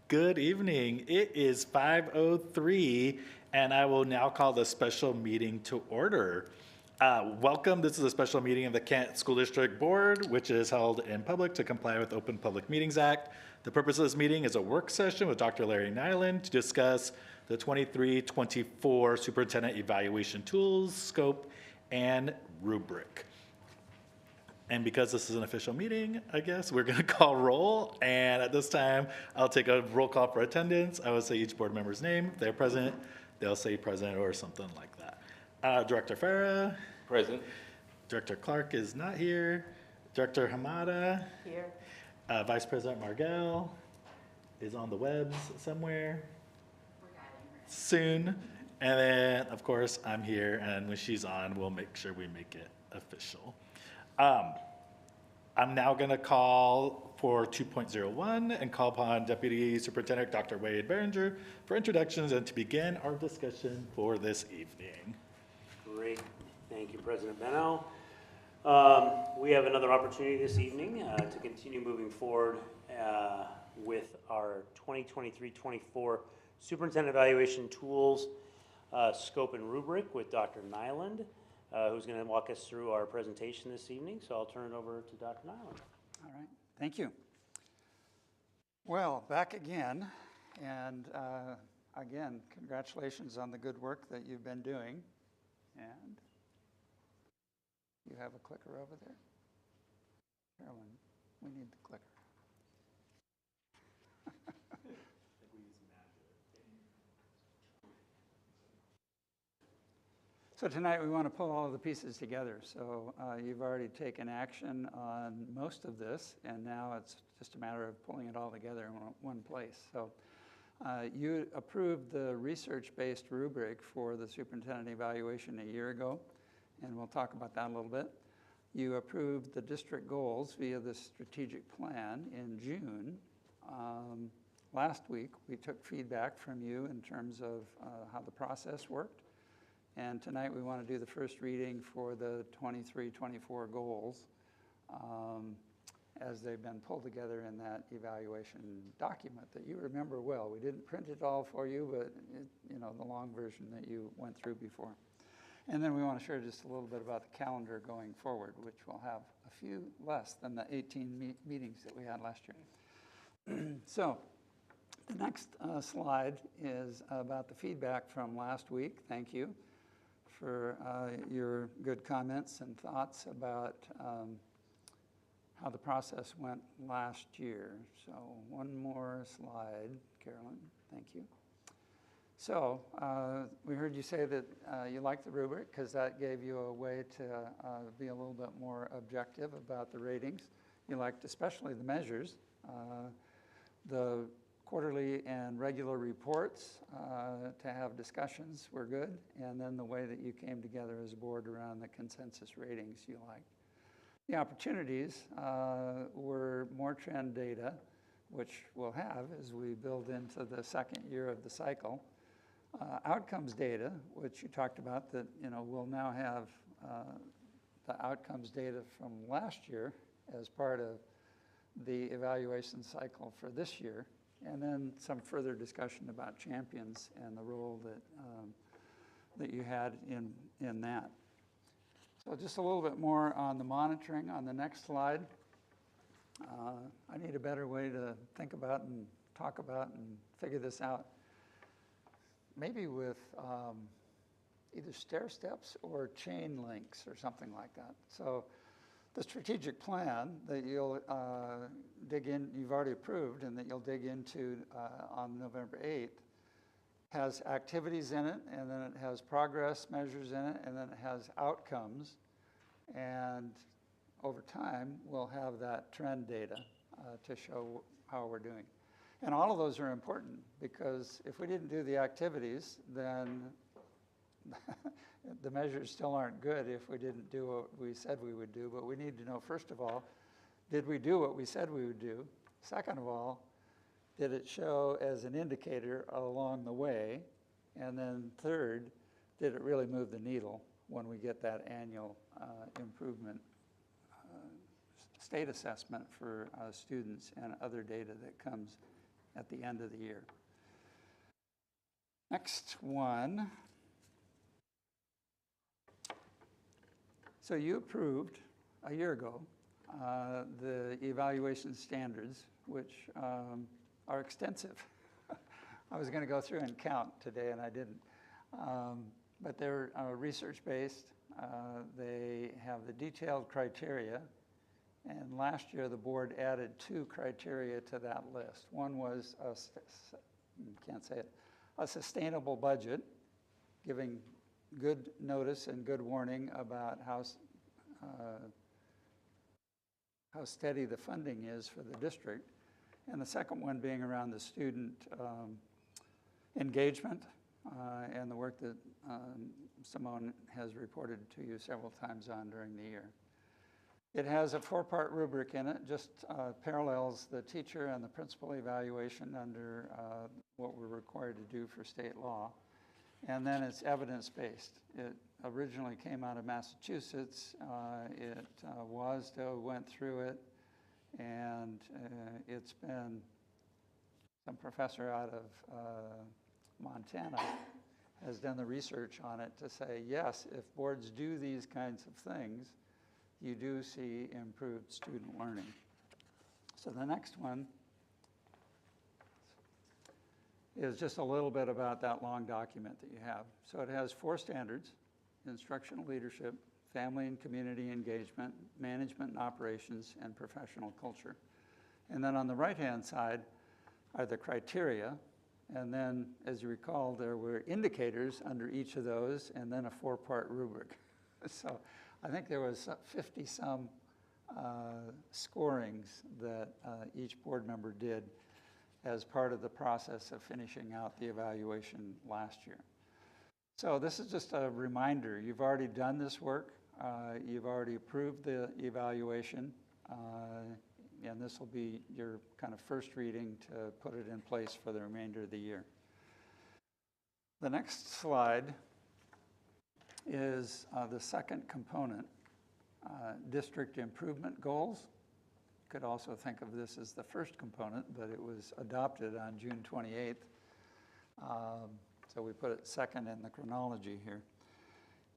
Good evening. It is 5:03, and I will now call the special meeting to order. Welcome. This is a special meeting of the Kent School District Board, which is held in public to comply with Open Public Meetings Act. The purpose of this meeting is a work session with Dr. Larry Nyland to discuss the 23-24 Superintendent Evaluation Tools, Scope, and Rubric. And because this is an official meeting, I guess, we're going to call roll. And at this time, I'll take a roll call for attendance. I will say each board member's name. If they're present, they'll say present or something like that. Director Farah. Present. Director Clark is not here. Director Hamada. Here. Vice President Margell is on the webs somewhere. We're guiding her. Soon. And then, of course, I'm here. And when she's on, we'll make sure we make it official. I'm now going to call for 2.01 and call upon Deputy Superintendent Dr. Wade Behringer for introductions and to begin our discussion for this evening. Great. Thank you, President Benno. We have another opportunity this evening to continue moving forward with our 2023-24 Superintendent Evaluation Tools, Scope and Rubric with Dr. Nyland. Who's going to walk us through our presentation this evening. So I'll turn it over to Dr. Nyland. All right, thank you. Well, back again, and again, congratulations on the good work that you've been doing. And you have a clicker over there? Carolyn, we need the clicker. So tonight we want to pull all of the pieces together. So you've already taken action on most of this, and now it's just a matter of pulling it all together in one place. So you approved the research-based rubric for the superintendent evaluation a year ago, and we'll talk about that a little bit. You approved the district goals via the strategic plan in June. Last week we took feedback from you in terms of how the process worked. And tonight we want to do the first reading for the 23-24 goals as they've been pulled together in that evaluation document that you remember well. We didn't print it all for you, but the long version that you went through before. And then we want to share just a little bit about the calendar going forward, which will have a few less than the 18 meetings that we had last year. So the next slide is about the feedback from last week. Thank you for your good comments and thoughts about how the process went last year. So one more slide, Carolyn. Thank you. So we heard you say that you liked the rubric because that gave you a way to be a little bit more objective about the ratings. You liked especially the measures. The quarterly and regular reports to have discussions were good, and then the way that you came together as a board around the consensus ratings you liked. The opportunities were more trend data, which we'll have as we build into the second year of the cycle. Outcomes data, which you talked about, that we'll now have the outcomes data from last year as part of the evaluation cycle for this year. And then some further discussion about champions and the role that you had in that. So just a little bit more on the monitoring on the next slide. I need a better way to think about and talk about and figure this out. Maybe with either stair steps or chain links or something like that. So the strategic plan that you'll dig in, you've already approved, and that you'll dig into on November 8th, has activities in it, and then it has progress measures in it, and then it has outcomes. And over time, we'll have that trend data to show how we're doing. And all of those are important because if we didn't do the activities, then the measures still aren't good if we didn't do what we said we would do. But we need to know, first of all, did we do what we said we would do? Second of all, did it show as an indicator along the way? And then third, did it really move the needle when we get that annual improvement state assessment for students and other data that comes at the end of the year. Next one. So you approved a year ago the evaluation standards, which are extensive. I was going to go through and count today, and I didn't. But they're research-based. They have the detailed criteria. And last year, the board added 2 criteria to that list. One was, a sustainable budget, giving good notice and good warning about how steady the funding is for the district. And the second one being around the student engagement and the work that Simone has reported to you several times on during the year. It has a 4-part rubric in it, just parallels the teacher and the principal evaluation under what we're required to do for state law. And then it's evidence-based. It originally came out of Massachusetts. WASDO went through it, and it's been some professor out of Montana has done the research on it to say, yes, if boards do these kinds of things, you do see improved student learning. So the next one is just a little bit about that long document that you have. So it has 4 standards: instructional leadership, family and community engagement, management and operations, and professional culture. And then on the right-hand side are the criteria. And then, as you recall, there were indicators under each of those, and then a 4-part rubric. So I think there was 50-some scorings that each board member did as part of the process of finishing out the evaluation last year. So this is just a reminder. You've already done this work. You've already approved the evaluation. And this will be your kind of first reading to put it in place for the remainder of the year. The next slide is the second component, district improvement goals. You could also think of this as the first component, but it was adopted on June 28th. So we put it second in the chronology here.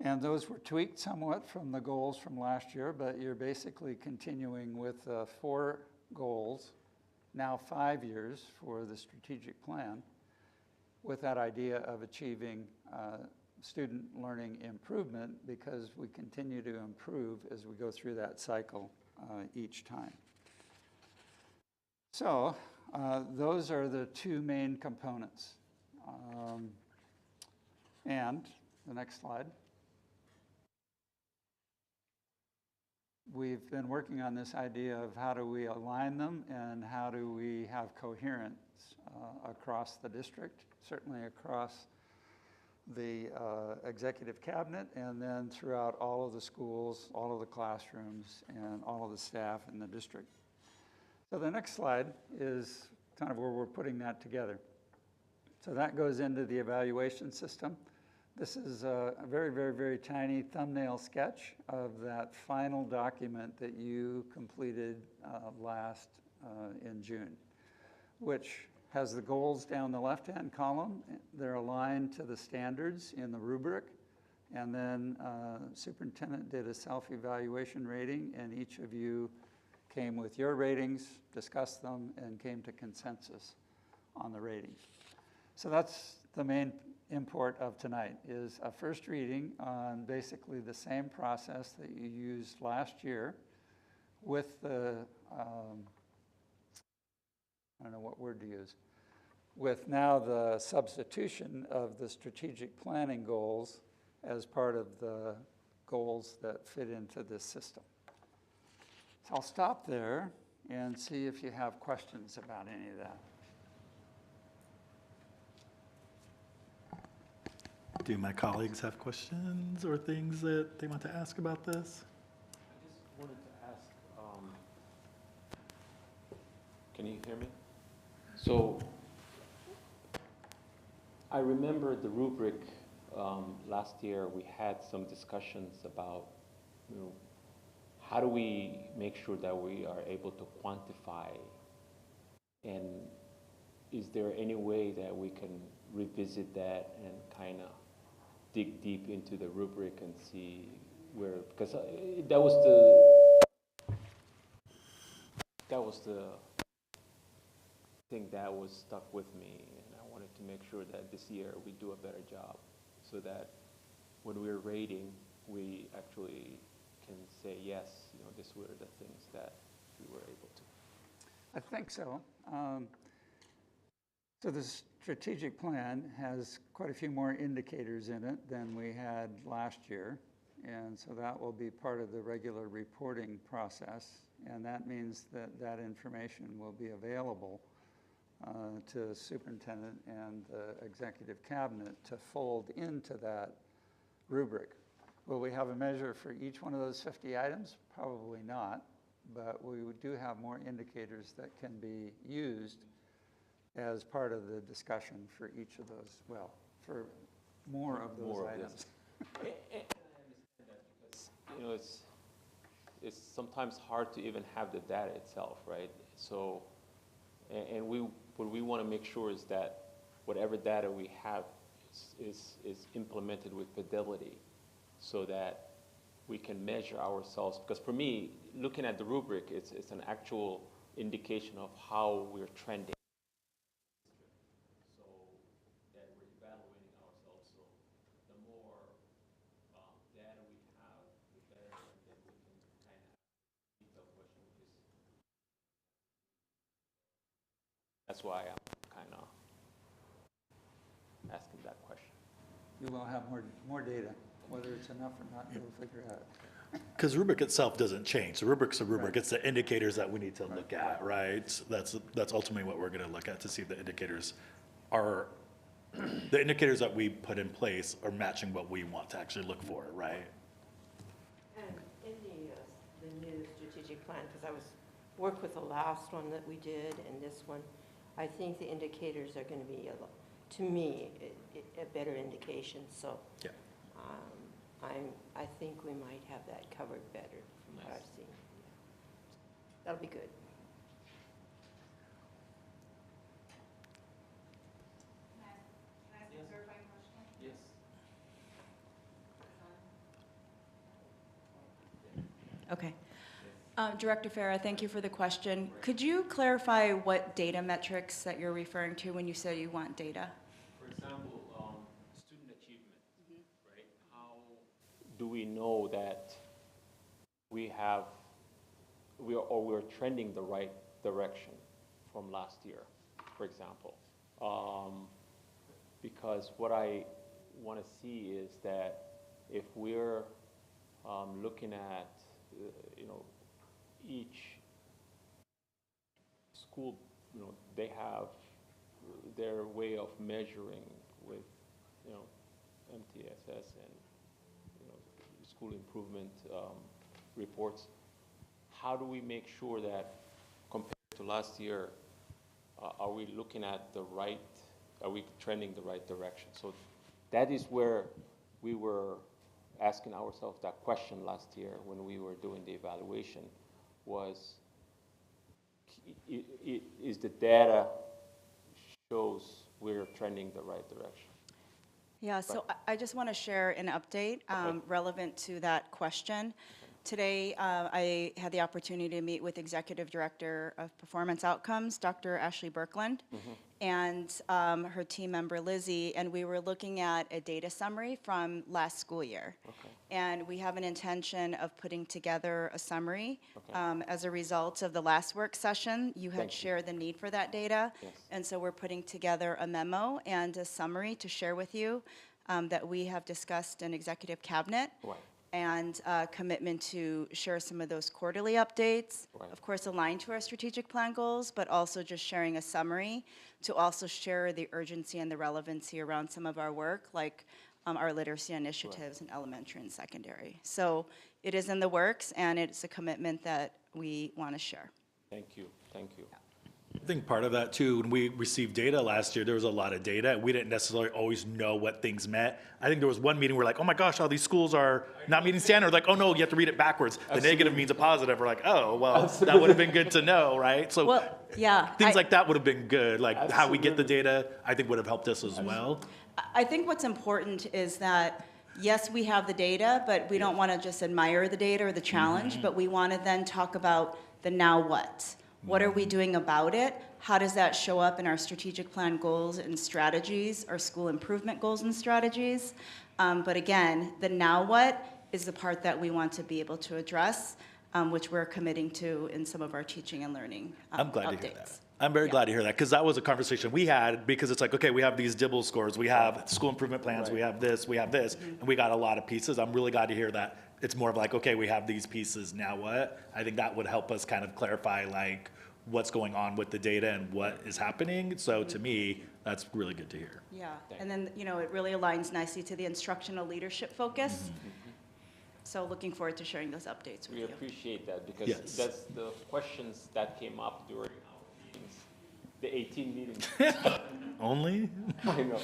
And those were tweaked somewhat from the goals from last year, but you're basically continuing with 4 goals, now 5 years for the strategic plan, with that idea of achieving student learning improvement, because we continue to improve as we go through that cycle each time. So those are the 2 main components. And the next slide. We've been working on this idea of how do we align them and how do we have coherence across the district, certainly across the executive cabinet, and then throughout all of the schools, all of the classrooms, and all of the staff in the district. So the next slide is kind of where we're putting that together. So that goes into the evaluation system. This is a very, very, very tiny thumbnail sketch of that final document that you completed last in June, which has the goals down the left-hand column. They're aligned to the standards in the rubric. And then superintendent did a self-evaluation rating, and each of you came with your ratings, discussed them, and came to consensus on the ratings. So that's the main import of tonight, is a first reading on basically the same process that you used last year with the, I don't know what word to use, with now the substitution of the strategic planning goals as part of the goals that fit into this system. So I'll stop there and see if you have questions about any of that. Do my colleagues have questions or things that they want to ask about this? I just wanted to ask, can you hear me? So I remember the rubric last year. We had some discussions about, how do we make sure that we are able to quantify and is there any way that we can revisit that and kind of dig deep into the rubric and see where, because that was the thing that was stuck with me, and I wanted to make sure that this year we do a better job, so that when we're rating, we actually can say, yes, these were the things that we were able to. I think so. So the strategic plan has quite a few more indicators in it than we had last year. And so that will be part of the regular reporting process. And that means that that information will be available to superintendent and the executive cabinet to fold into that rubric. Will we have a measure for each one of those 50 items? Probably not, but we do have more indicators that can be used as part of the discussion for each of those, well, for more of those items. And I understand that because, it's sometimes hard to even have the data itself, right? So, and what we want to make sure is that whatever data we have is implemented with fidelity, so that we can measure ourselves. Because for me, looking at the rubric, it's an actual indication of how we're trending. So that we're evaluating ourselves. So the more data we have, the better, and then we can kind of answer the question, which is, that's why I'm kind of asking that question. You will have more data. Whether it's enough or not, you'll figure out. Because rubric itself doesn't change. The rubric's a rubric. Right. It's the indicators that we need to look at, right? That's ultimately what we're going to look at, to see if the indicators are, the indicators that we put in place are matching what we want to actually look for, right? And in the new strategic plan, because I worked with the last one that we did and this one, I think the indicators are going to be, to me, a better indication. So Yeah. I think we might have that covered better from what I've seen. That'll be good. Can I ask a clarifying question? Yes. Okay. Director Farah, thank you for the question. Could you clarify what data metrics that you're referring to when you say you want data? For example, student achievement, right? How do we know that we're trending the right direction from last year, for example? Because what I want to see is that if we're looking at, each school, they have their way of measuring with, MTSS and, school improvement reports. How do we make sure that compared to last year, are we looking at are we trending the right direction? So that is where we were asking ourselves that question last year when we were doing the evaluation, was, is the data shows we're trending the right direction? Yeah, so I just want to share an update relevant to that question. Today, I had the opportunity to meet with Executive Director of Performance Outcomes, Dr. Ashley Birkland, and her team member, Lizzie, and we were looking at a data summary from last school year. Okay. And we have an intention of putting together a summary. Okay. As a result of the last work session, you had Thank you. shared the need for that data. Yes. And so we're putting together a memo and a summary to share with you that we have discussed in Executive Cabinet. Right. And commitment to share some of those quarterly updates, Right. of course aligned to our strategic plan goals, but also just sharing a summary to also share the urgency and the relevancy around some of our work, like our literacy initiatives in elementary and secondary. So it is in the works, and it's a commitment that we want to share. Thank you, thank you. I think part of that too, when we received data last year, there was a lot of data. We didn't necessarily always know what things meant. I think there was one meeting where like, oh my gosh, all these schools are not meeting standard. Like, oh no, you have to read it backwards. The negative means a positive. We're like, oh, well, that would have been good to know, right? So Well, yeah. things like that would have been good. Like how we get the data, I think would have helped us as well. I think what's important is that, yes, we have the data, but we don't want to just admire the data or the challenge, but we want to then talk about the now what. What are we doing about it? How does that show up in our strategic plan goals and strategies, our school improvement goals and strategies? But again, the now what is the part that we want to be able to address, which we're committing to in some of our teaching and learning I'm glad to hear updates. that. I'm very glad to hear that, because that was a conversation we had, because it's like, okay, we have these DIBEL scores, we have school improvement plans, we have this, and we got a lot of pieces. I'm really glad to hear that. It's more of like, okay, we have these pieces, now what? I think that would help us kind of clarify like what's going on with the data and what is happening. So to me, that's really good to hear. Yeah, and then, you know, it really aligns nicely to the instructional leadership focus. So looking forward to sharing those updates with We you. appreciate that because Yes. that's the questions that came up during our meetings, the 18 meetings. Only? I know.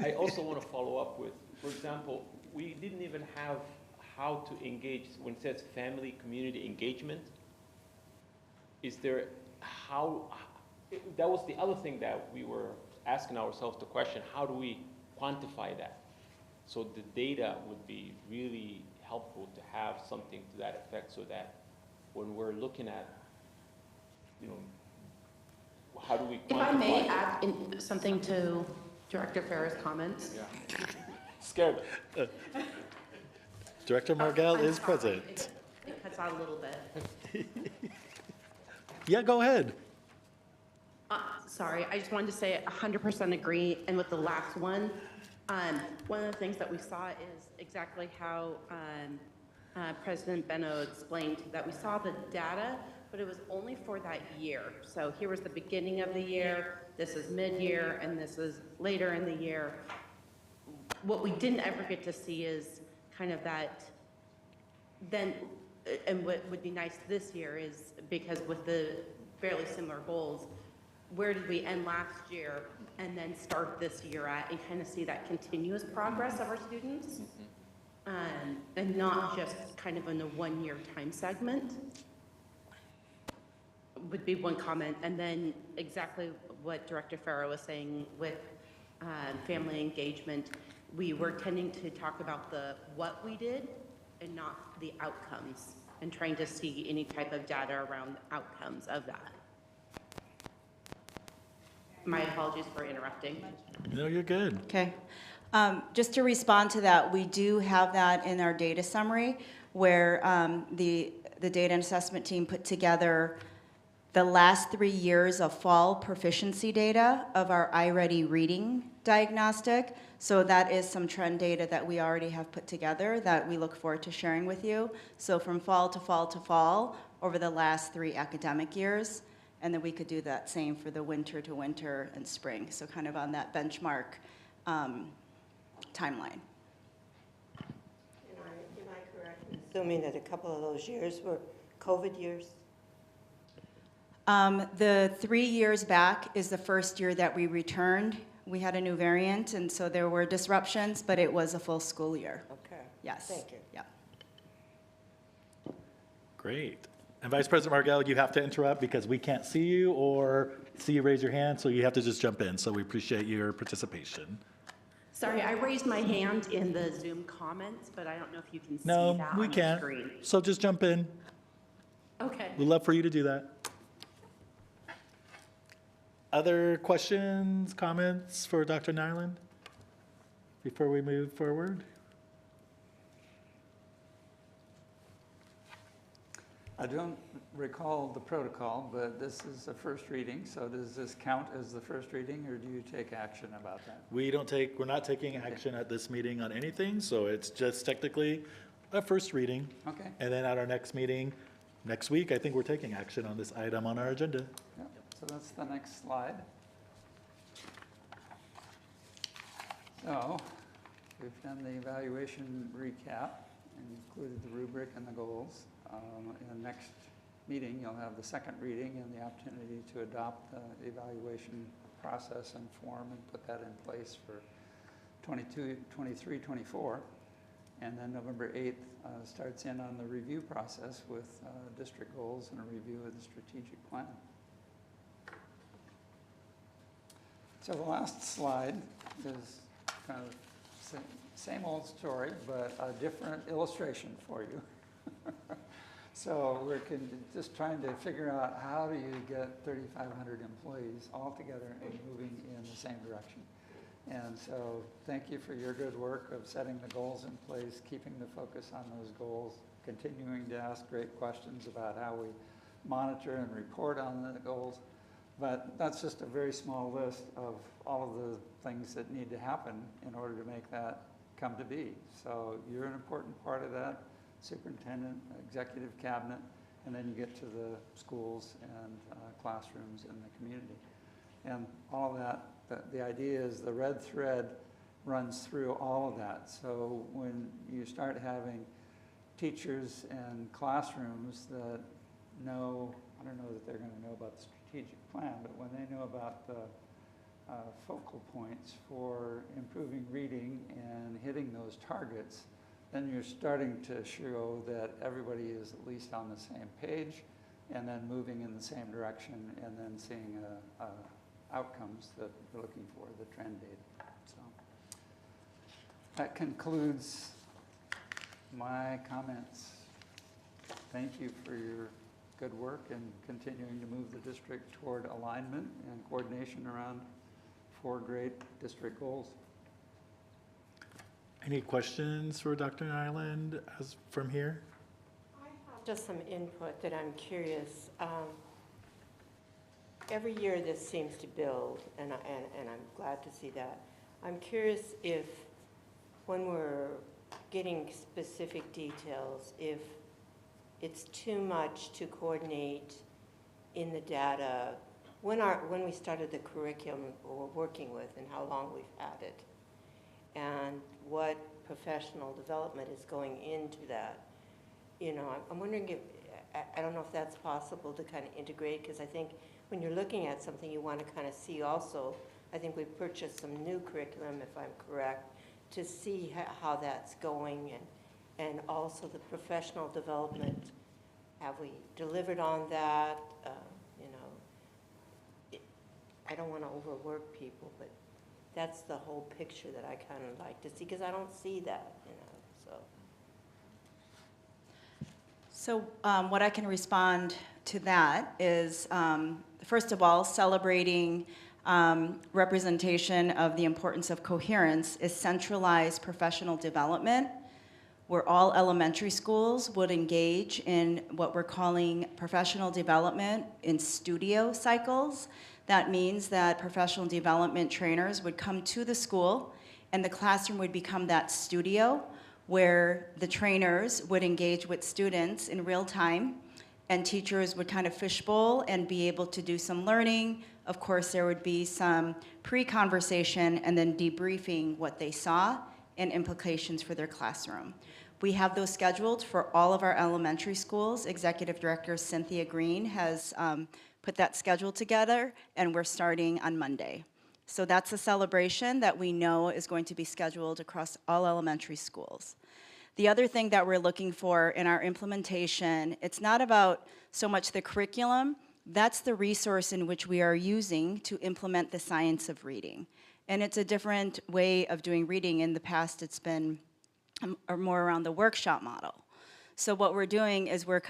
I also want to follow up with, for example, we didn't even have how to engage, when it says family community engagement, is there how, that was the other thing that we were asking ourselves the question, how do we quantify that? So the data would be really helpful to have something to that effect so that when we're looking at, you know, how do we quantify? If I may add something to Director Farah's comments. Yeah. Scared. Director Margell I'm is sorry. present. It cuts out a little bit. Yeah, go ahead. Sorry, I just wanted to say 100% agree, and with the last one, one of the things that we saw is exactly how President Benno explained, that we saw the data, but it was only for that year. So here was the beginning of the year, this is mid-year, and this is later in the year. What we didn't ever get to see is kind of that, then, and what would be nice this year is, because with the fairly similar goals, where did we end last year and then start this year at, and kind of see that continuous progress of our students, and not just kind of in a one-year time segment, would be one comment. And then exactly what Director Farah was saying with family engagement, we were tending to talk about the what we did and not the outcomes, and trying to see any type of data around outcomes of that. My apologies for interrupting. No, you're good. Okay. Just to respond to that, we do have that in our data summary, where the data and assessment team put together the last 3 years of fall proficiency data of our iReady reading diagnostic. So that is some trend data that we already have put together that we look forward to sharing with you. So from fall to fall to fall over the last 3 academic years. And then we could do that same for the winter to winter and spring. So kind of on that benchmark timeline. Am I correct in assuming that a couple of those years were COVID years? The 3 years back is the first year that we returned. We had a new variant, and so there were disruptions, but it was a full school year. Okay. Yes. Thank you. Yeah. Great. And Vice President Margell, you have to interrupt because we can't see you or see you raise your hand, so you have to just jump in. So we appreciate your participation. Sorry, I raised my hand in the Zoom comments, but I don't know if you can see No, that we on the can't. screen. So just jump in. Okay. We'd love for you to do that. Other questions, comments for Dr. Nyland before we move forward? I don't recall the protocol, but this is a first reading, so does this count as the first reading, or do you take action about that? We're not taking action at this meeting on anything, so it's just technically a first reading. Okay. And then at our next meeting, next week, I think we're taking action on this item on our agenda. Yep. So that's the next slide. So we've done the evaluation recap and included the rubric and the goals. And next meeting, you'll have the second reading and the opportunity to adopt the evaluation process and form and put that in place for 22, 23, 24. And then November 8th starts in on the review process with district goals and a review of the strategic plan. So the last slide is kind of same old story, but a different illustration for you. So we're just trying to figure out how do you get 3,500 employees all together and moving in the same direction. And so thank you for your good work of setting the goals in place, keeping the focus on those goals, continuing to ask great questions about how we monitor and report on the goals. But that's just a very small list of all of the things that need to happen in order to make that come to be. So you're an important part of that, superintendent, executive cabinet, and then you get to the schools and classrooms in the community. And all of that, the idea is the red thread runs through all of that. So when you start having teachers and classrooms that know, I don't know that they're going to know about the strategic plan, but when they know about the focal points for improving reading and hitting those targets, then you're starting to show that everybody is at least on the same page and then moving in the same direction and then seeing outcomes that we're looking for, the trend data. So that concludes my comments. Thank you for your good work and continuing to move the district toward alignment and coordination around 4 great district goals. Any questions for Dr. Nyland as from here? I have just some input that I'm curious. Every year this seems to build, and I'm glad to see that. I'm curious if, when we're getting specific details, if it's too much to coordinate in the data, when we started the curriculum we're working with and how long we've had it, and what professional development is going into that. You know, I'm wondering if, I don't know if that's possible to kind of integrate, because I think when you're looking at something, you want to kind of see also, I think we've purchased some new curriculum, if I'm correct, to see how that's going, and also the professional development. Have we delivered on that? You know, I don't want to overwork people, but that's the whole picture that I kind of like to see, because I don't see that, you know, so. So what I can respond to that is, first of all, celebrating representation of the importance of coherence is centralized professional development, where all elementary schools would engage in what we're calling professional development in studio cycles. That means that professional development trainers would come to the school, and the classroom would become that studio where the trainers would engage with students in real time, and teachers would kind of fishbowl and be able to do some learning. Of course, there would be some pre-conversation and then debriefing what they saw and implications for their classroom. We have those scheduled for all of our elementary schools. Executive Director Cynthia Green has put that schedule together, and we're starting on Monday. So that's a celebration that we know is going to be scheduled across all elementary schools. The other thing that we're looking for in our implementation, it's not about so much the curriculum, that's the resource in which we are using to implement the science of reading. And it's a different way of doing reading. In the past, it's been more around the workshop model. So what we're doing is we're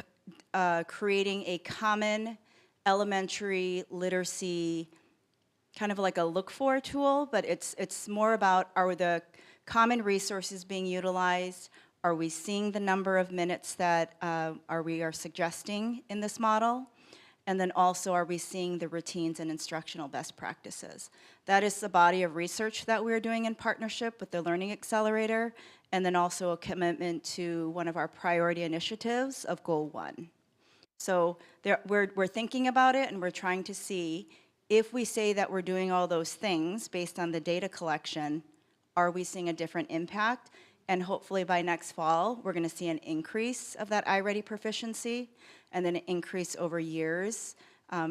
creating a common elementary literacy, kind of like a look-for tool, but it's more about, are the common resources being utilized? Are we seeing the number of minutes that we are suggesting in this model? And then also, are we seeing the routines and instructional best practices? That is the body of research that we're doing in partnership with the Learning Accelerator, and then also a commitment to one of our priority initiatives of Goal 1. So we're thinking about it, and we're trying to see if we say that we're doing all those things based on the data collection, are we seeing a different impact? And hopefully by next fall, we're going to see an increase of that iReady proficiency. and then an increase over years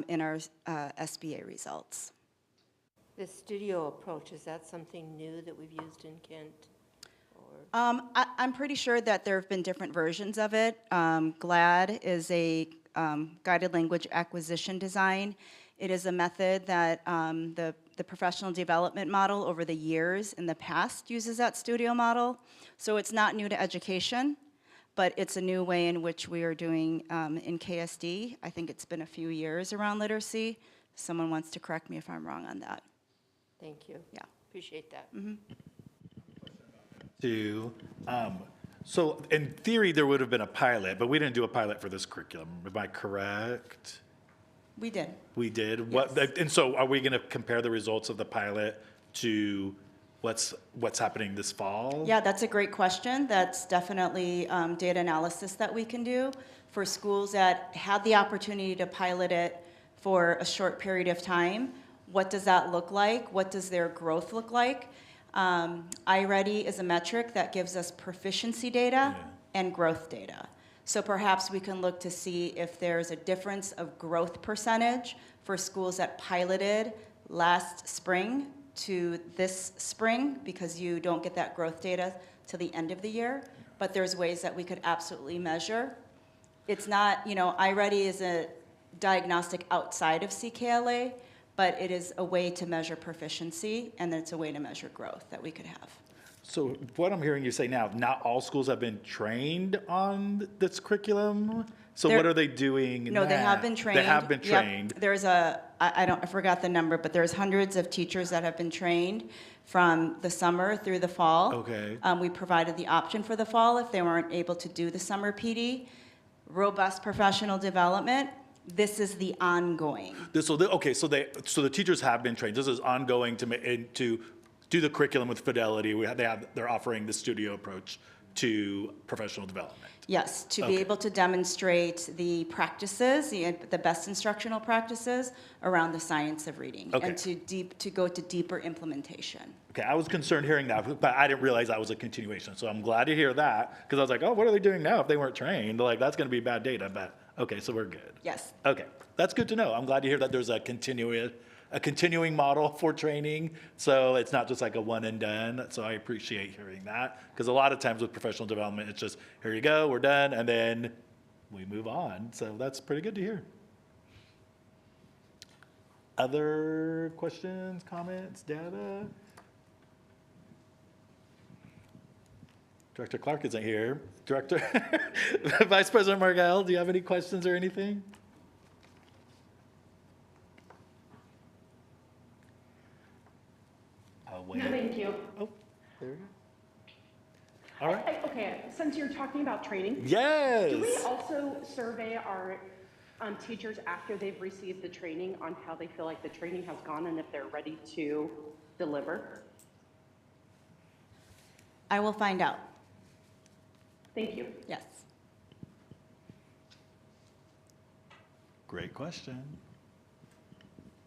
in our SBA results. The studio approach, is that something new that we've used in Kent? I'm pretty sure that there have been different versions of it. GLAD is a guided language acquisition design. It is a method that the professional development model over the years in the past uses that studio model. So it's not new to education, but it's a new way in which we are doing in KSD. I think it's been a few years around literacy. Someone wants to correct me if I'm wrong on that. Thank you. Yeah. Appreciate that. So in theory, there would have been a pilot, but we didn't do a pilot for this curriculum. Am I correct? We did. We did? Yes. And so are we going to compare the results of the pilot to what's happening this fall? Yeah, that's a great question. That's definitely data analysis that we can do for schools that had the opportunity to pilot it for a short period of time. What does that look like? What does their growth look like? iReady is a metric that gives us proficiency data and growth data. So perhaps we can look to see if there's a difference of growth percentage for schools that piloted last spring to this spring, because you don't get that growth data to the end of the year. But there's ways that we could absolutely measure. It's not, iReady is a diagnostic outside of CKLA, but it is a way to measure proficiency, and it's a way to measure growth that we could have. So what I'm hearing you say now, not all schools have been trained on this curriculum? So what are they doing now? No, they have been trained. They have been Yep. trained. There's I forgot the number, but there's hundreds of teachers that have been trained from the summer through the fall. Okay. We provided the option for the fall if they weren't able to do the summer PD. Robust professional development. This is the ongoing. So the teachers have been trained. This is ongoing to do the curriculum with fidelity. They're offering the studio approach to professional development. Yes, to be able to demonstrate the practices, the best instructional practices around the science of reading, Okay. and to go to deeper implementation. Okay, I was concerned hearing that, but I didn't realize that was a continuation. So I'm glad to hear that, because I was like, oh, what are they doing now if they weren't trained? Like, that's going to be bad data, but okay, so we're good. Yes. Okay, that's good to know. I'm glad to hear that there's a continuing model for training, so it's not just like a one and done. So I appreciate hearing that, because a lot of times with professional development, it's just, here you go, we're done, and then we move on. So that's pretty good to hear. Other questions, comments, data? Director Clark isn't here. Director, Vice President Margell, do you have any questions or anything? I'll wait. No, thank you. Oh, there we go. All right. Okay, since you're talking about training, Yes. do we also survey our teachers after they've received the training on how they feel like the training has gone and if they're ready to deliver? I will find out. Thank you. Yes. Great question.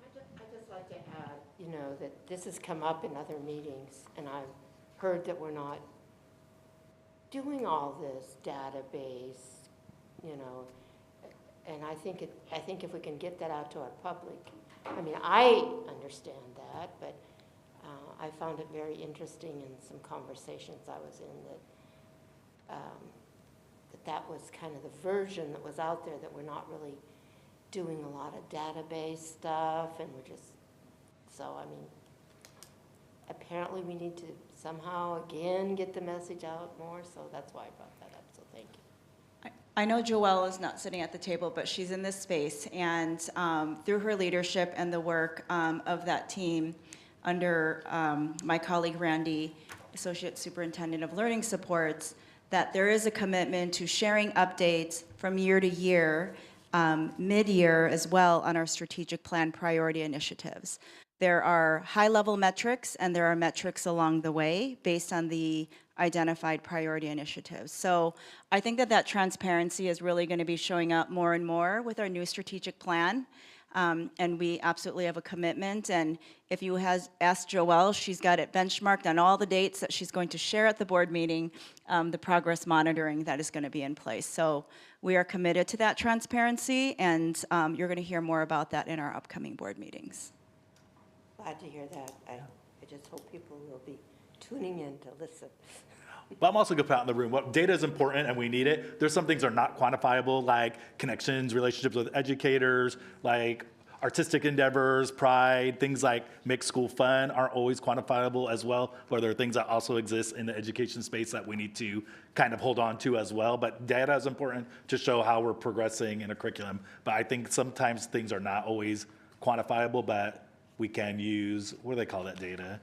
I'd just like to add, that this has come up in other meetings, and I've heard that we're not doing all this database, and I think if we can get that out to our public, I understand that, but I found it very interesting in some conversations I was in that was kind of the version that was out there, that we're not really doing a lot of database stuff, and we're just, apparently we need to somehow again get the message out more, so that's why I brought that up, so thank you. I know Joelle is not sitting at the table, but she's in this space, and through her leadership and the work of that team under my colleague Randy, Associate Superintendent of Learning Supports, that there is a commitment to sharing updates from year to year, mid-year as well, on our strategic plan priority initiatives. There are high-level metrics, and there are metrics along the way based on the identified priority initiatives. So I think that transparency is really going to be showing up more and more with our new strategic plan. And we absolutely have a commitment. And if you has asked Joelle, she's got it benchmarked on all the dates that she's going to share at the board meeting, the progress monitoring that is going to be in place. So we are committed to that transparency, and you're going to hear more about that in our upcoming board meetings. Glad to hear that. I just hope people will be tuning in to listen. But I'm also going to put out in the room, what data is important and we need it. There's some things that are not quantifiable, like connections, relationships with educators, like artistic endeavors, pride, things like mixed school fun aren't always quantifiable as well, but there are things that also exist in the education space that we need to kind of hold on to as well. But data is important to show how we're progressing in a curriculum. But I think sometimes things are not always quantifiable, but we can use, what do they call that data?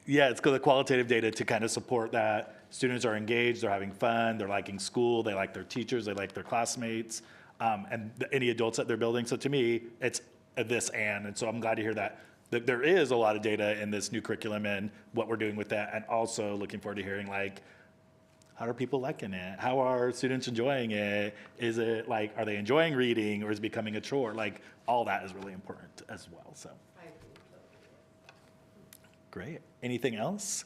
Yeah, it's the qualitative data to kind of support that students are engaged, they're having fun, they're liking school, they like their teachers, they like their classmates, and any adults that they're building. So to me, it's this and so I'm glad to hear that there is a lot of data in this new curriculum and what we're doing with that, and also looking forward to hearing like, how are people liking it? How are students enjoying it? Is it like, are they enjoying reading, or is it becoming a chore? Like, all that is really important as well, so. Great. Anything else?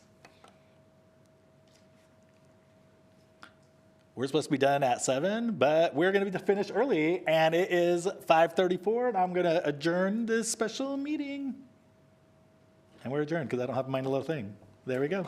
We're supposed to be done at 7, but we're going to be finished early, and it is 5:34, and I'm going to adjourn this special meeting. And we're adjourned because I don't have my little thing. There we go.